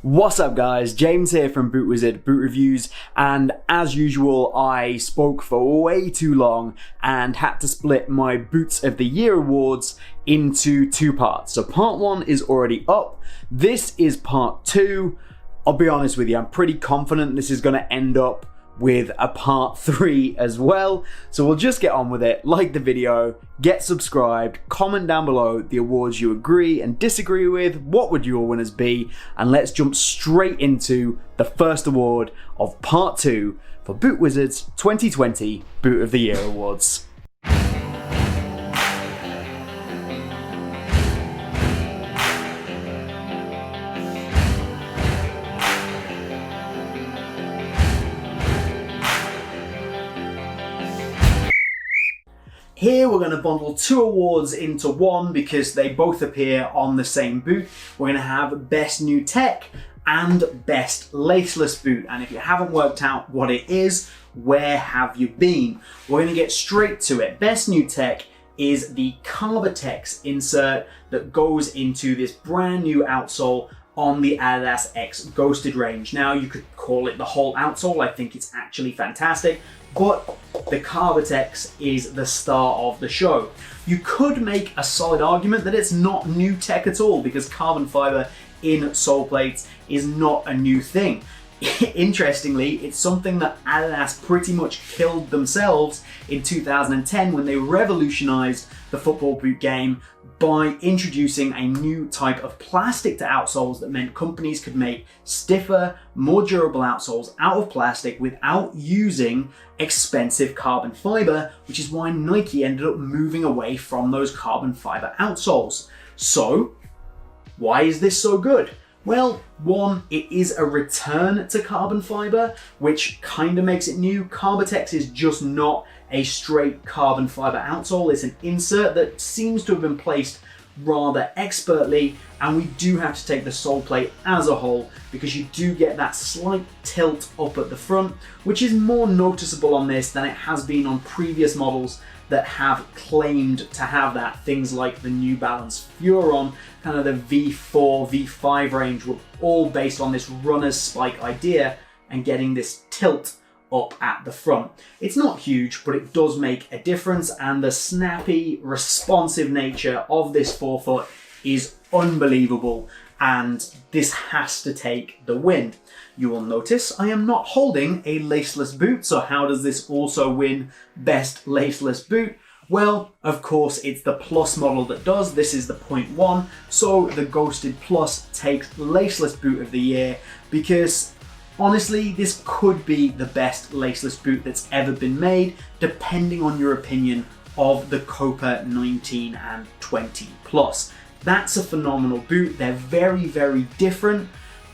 What's up guys, James here from BootWizard Boot Reviews, and as usual I spoke for way too long and had to split my Boots of the Year awards into two parts. So part one is already up, this is part two. I'll be honest with you, I'm pretty confident this is going to end up with a part 3 as well. So we'll just get on with it. Like the video, get subscribed, comment down below the awards you agree and disagree with, what would your winners be, and let's jump straight into the first award of part 2 for BootWizard's 2020 Boot of the Year Awards. Here we're going to bundle two awards into one because they both appear on the same boot. We're going to have Best New Tech and Best Laceless Boot. And if you haven't worked out what it is, where have you been? We're going to get straight to it. Best New Tech is the Carbotex insert that goes into this brand new outsole on the Adidas X Ghosted range. Now you could call it the whole outsole, I think it's actually fantastic, but the Carbotex is the star of the show. You could make a solid argument that it's not new tech at all because carbon fiber in sole plates is not a new thing. Interestingly, it's something that Adidas pretty much killed themselves in 2010 when they revolutionized the football boot game by introducing a new type of plastic to outsoles that meant companies could make stiffer, more durable outsoles out of plastic without using expensive carbon fiber, which is why Nike ended up moving away from those carbon fiber outsoles. So, why is this so good? Well, one, it is a return to carbon fiber, which kind of makes it new. Carbotex is just not a straight carbon fiber outsole. It's an insert that seems to have been placed rather expertly, and we do have to take the sole plate as a whole because you do get that slight tilt up at the front, which is more noticeable on this than it has been on previous models that have claimed to have that. Things like the New Balance Furon, kind of the V4, V5 range were all based on this runner's spike idea and getting this tilt up at the front. It's not huge, but it does make a difference, and the snappy, responsive nature of this forefoot is unbelievable, and this has to take the win. You will notice I am not holding a laceless boot, so how does this also win Best Laceless Boot? Well, of course, it's the Plus model that does. This is the 0.1, so the Ghosted Plus takes Laceless Boot of the Year because honestly, this could be the best laceless boot that's ever been made, depending on your opinion of the Copa 19 and 20 Plus. That's a phenomenal boot. They're very, very different.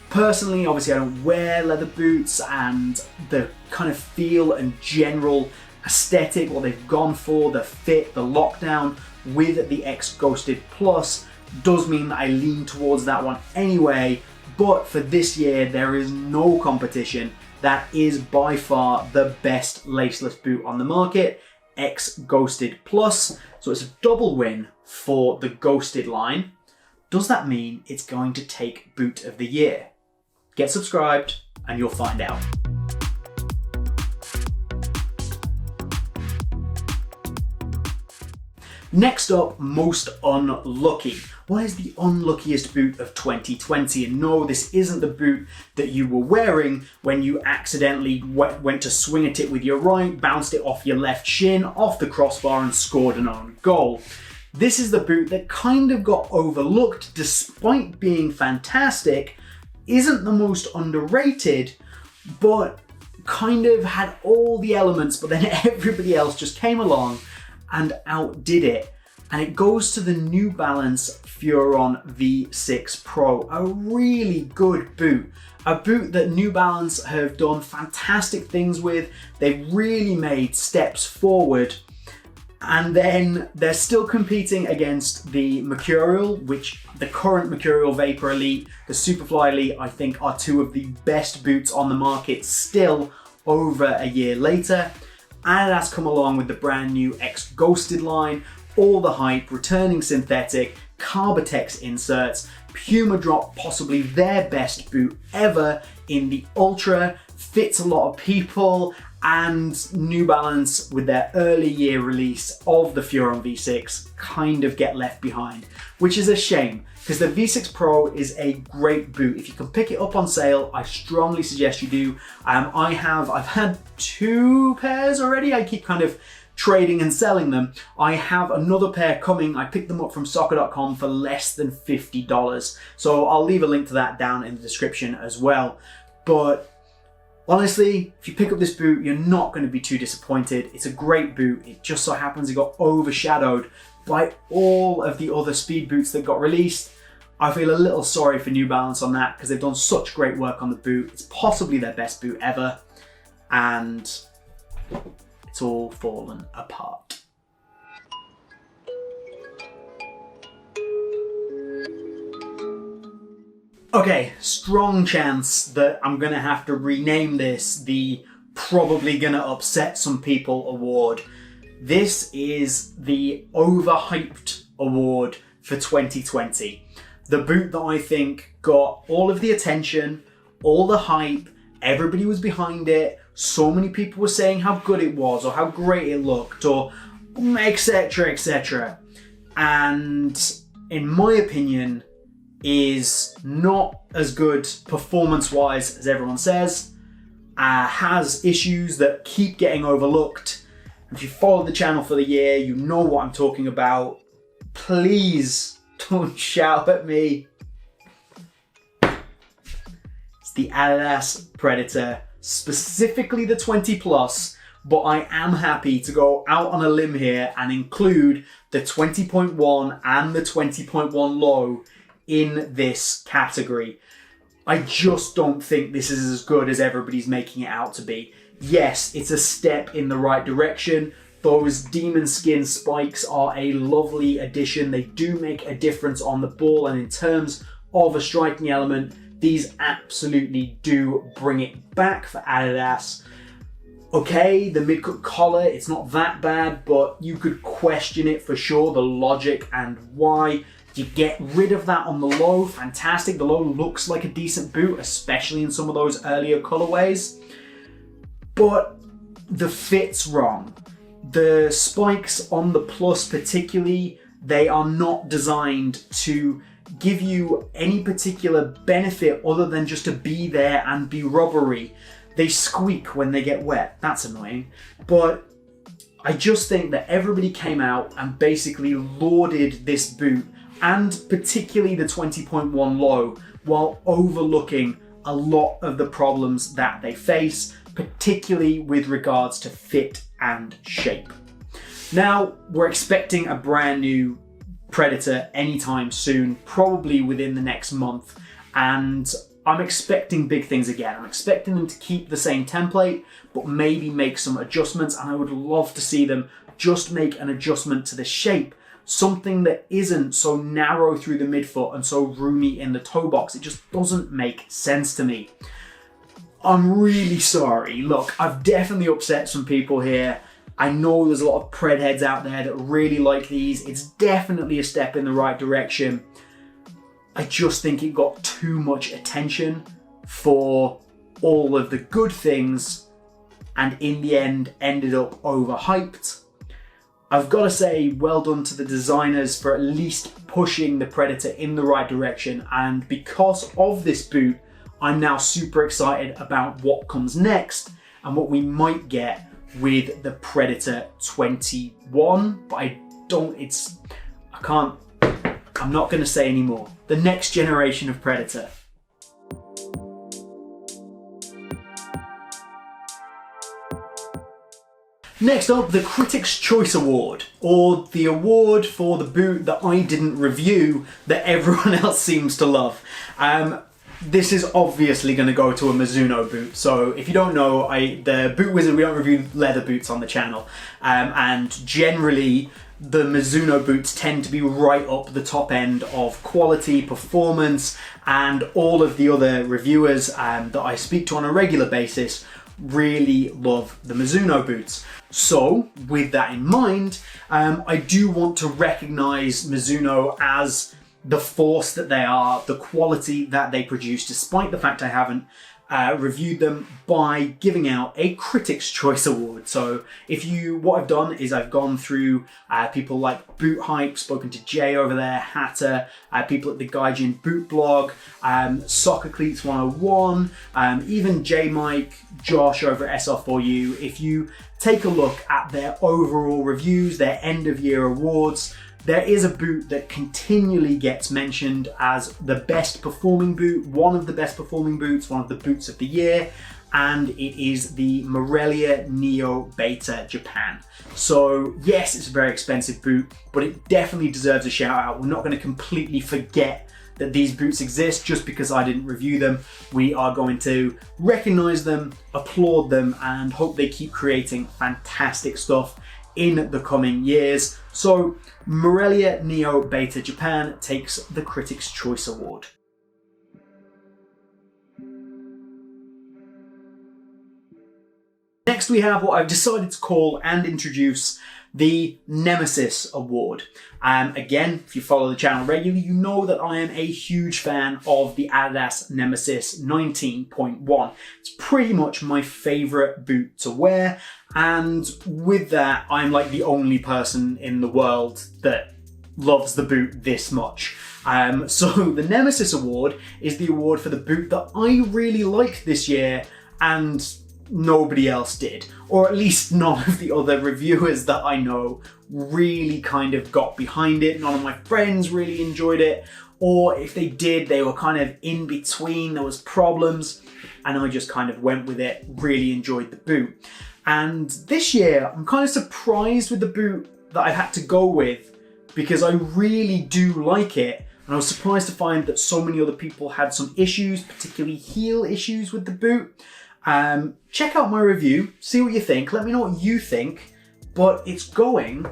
Personally, obviously I don't wear leather boots, and the kind of feel and general aesthetic, what they've gone for, the fit, the lockdown with the X Ghosted Plus does mean that I lean towards that one anyway. But for this year, there is no competition. That is by far the best laceless boot on the market, X Ghosted Plus. So it's a double win for the Ghosted line. Does that mean it's going to take Boot of the Year? Get subscribed and you'll find out. Next up, most unlucky. What is the unluckiest boot of 2020? And no, this isn't the boot that you were wearing when you accidentally went to swing at it with your right, bounced it off your left shin, off the crossbar and scored an own goal. This is the boot that kind of got overlooked despite being fantastic, isn't the most underrated, but kind of had all the elements, but then everybody else just came along and outdid it. And it goes to the New Balance Furon V6 Pro, a really good boot. A boot that New Balance have done fantastic things with. They've really made steps forward. And then they're still competing against the Mercurial, which the current Mercurial Vapor Elite, the Superfly Elite, I think are two of the best boots on the market still over a year later. Adidas come along with the brand new X Ghosted line, all the hype, returning synthetic, Carbotex inserts. Puma dropped possibly their best boot ever in the Ultra, fits a lot of people, and New Balance with their early year release of the Furon V6 kind of get left behind, which is a shame because the V6 Pro is a great boot. If you can pick it up on sale, I strongly suggest you do. I've had 2 pairs already. I keep kind of trading and selling them. I have another pair coming. I picked them up from soccer.com for less than $50. So I'll leave a link to that down in the description as well. But honestly, if you pick up this boot, you're not going to be too disappointed. It's a great boot. It just so happens it got overshadowed by all of the other speed boots that got released. I feel a little sorry for New Balance on that because they've done such great work on the boot. It's possibly their best boot ever, and it's all fallen apart. Okay, strong chance that I'm gonna have to rename this the probably gonna upset some people award. This is the overhyped award for 2020. The boot that I think got all of the attention, all the hype, everybody was behind it, so many people were saying how good it was or how great it looked or etc, etc. And in my opinion, is not as good performance-wise as everyone says, has issues that keep getting overlooked. If you followed the channel for the year, you know what I'm talking about. Please don't shout at me. It's the Adidas Predator, specifically the 20 Plus, but I am happy to go out on a limb here and include the 20.1 and the 20.1 low in this category. I just don't think this is as good as everybody's making it out to be. Yes, it's a step in the right direction. Those demon skin spikes are a lovely addition. They do make a difference on the ball, and in terms of a striking element, these absolutely do bring it back for Adidas. Okay, the mid-cut collar, it's not that bad, but you could question it for sure, the logic and why. You get rid of that on the low, fantastic. The low looks like a decent boot, especially in some of those earlier colorways. But the fit's wrong. The spikes on the Plus particularly, they are not designed to give you any particular benefit other than just to be there and be rubbery. They squeak when they get wet, that's annoying. But I just think that everybody came out and basically lauded this boot, and particularly the 20.1 low, while overlooking a lot of the problems that they face, particularly with regards to fit and shape. Now, we're expecting a brand new Predator anytime soon, probably within the next month, and I'm expecting big things again. I'm expecting them to keep the same template, but maybe make some adjustments, and I would love to see them just make an adjustment to the shape, something that isn't so narrow through the midfoot and so roomy in the toe box. It just doesn't make sense to me. I'm really sorry. Look, I've definitely upset some people here. I know there's a lot of pred heads out there that really like these. It's definitely a step in the right direction. I just think it got too much attention for all of the good things, and in the end ended up overhyped. I've got to say, well done to the designers for at least pushing the Predator in the right direction, and because of this boot, I'm now super excited about what comes next and what we might get with the Predator 21, but I'm not going to say anymore. The next generation of Predator. Next up, the Critics' Choice Award, or the award for the boot that I didn't review that everyone else seems to love. This is obviously going to go to a Mizuno boot. So if you don't know, the Boot Wizard, we don't review leather boots on the channel. And generally, the Mizuno boots tend to be right up the top end of quality, performance, and all of the other reviewers that I speak to on a regular basis really love the Mizuno boots. So with that in mind, I do want to recognize Mizuno as the force that they are, the quality that they produce, despite the fact I haven't reviewed them, by giving out a Critics' Choice Award. So what I've done is I've gone through people like Boot Hype, spoken to Jay over there, Hatter, people at the Gaijin Boot Blog, Soccer Cleats 101, even J Mike, Josh over at SR4U. If you take a look at their overall reviews, their end of year awards, there is a boot that continually gets mentioned as the best performing boot, one of the best performing boots, one of the boots of the year, and it is the Morelia Neo Beta Japan. So yes, it's a very expensive boot, but it definitely deserves a shout out. We're not going to completely forget that these boots exist just because I didn't review them. We are going to recognize them, applaud them, and hope they keep creating fantastic stuff in the coming years. So Morelia Neo Beta Japan takes the Critics' Choice Award. Next we have what I've decided to call and introduce the Nemesis Award. Again, if you follow the channel regularly, you know that I am a huge fan of the Adidas Nemesis 19.1. It's pretty much my favorite boot to wear, and with that, I'm like the only person in the world that loves the boot this much. So the Nemesis Award is the award for the boot that I really liked this year and nobody else did, or at least none of the other reviewers that I know really kind of got behind it. None of my friends really enjoyed it, or if they did, they were kind of in between. There was problems, and I just kind of went with it, really enjoyed the boot. And this year, I'm kind of surprised with the boot that I had to go with, because I really do like it, and I was surprised to find that so many other people had some issues, particularly heel issues with the boot. Check out my review, see what you think, let me know what you think, but it's going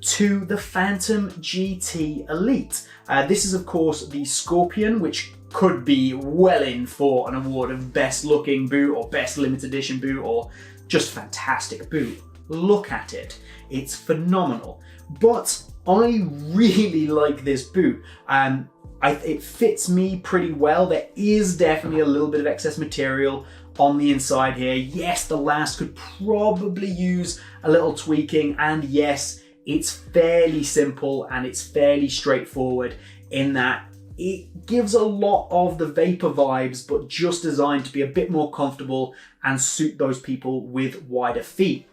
to the Phantom GT Elite. This is of course the Scorpion, which could be well in for an award of best looking boot or best limited edition boot or just fantastic boot. Look at it, it's phenomenal. But I really like this boot. It fits me pretty well. There is definitely a little bit of excess material on the inside here. Yes, the last could probably use a little tweaking, and yes, it's fairly simple and it's fairly straightforward in that it gives a lot of the Vapor vibes, but just designed to be a bit more comfortable and suit those people with wider feet.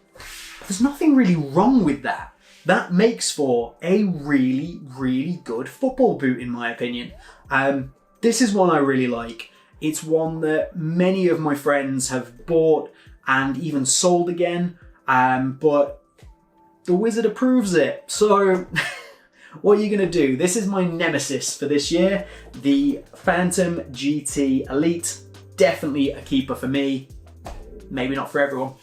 There's nothing really wrong with that. That makes for a really, really good football boot in my opinion. This is one I really like. It's one that many of my friends have bought and even sold again, but the Wizard approves it. So what are you gonna do? This is my nemesis for this year, the Phantom GT Elite. Definitely a keeper for me, maybe not for everyone.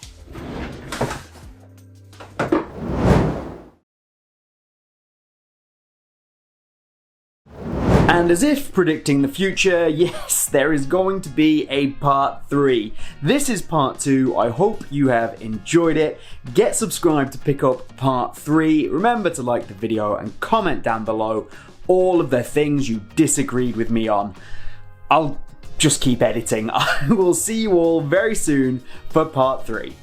And as if predicting the future, yes, there is going to be a part 3. This is part 2. I hope you have enjoyed it. Get subscribed to pick up part 3. Remember to like the video and comment down below all of the things you disagreed with me on. I'll just keep editing. I will see you all very soon for part 3.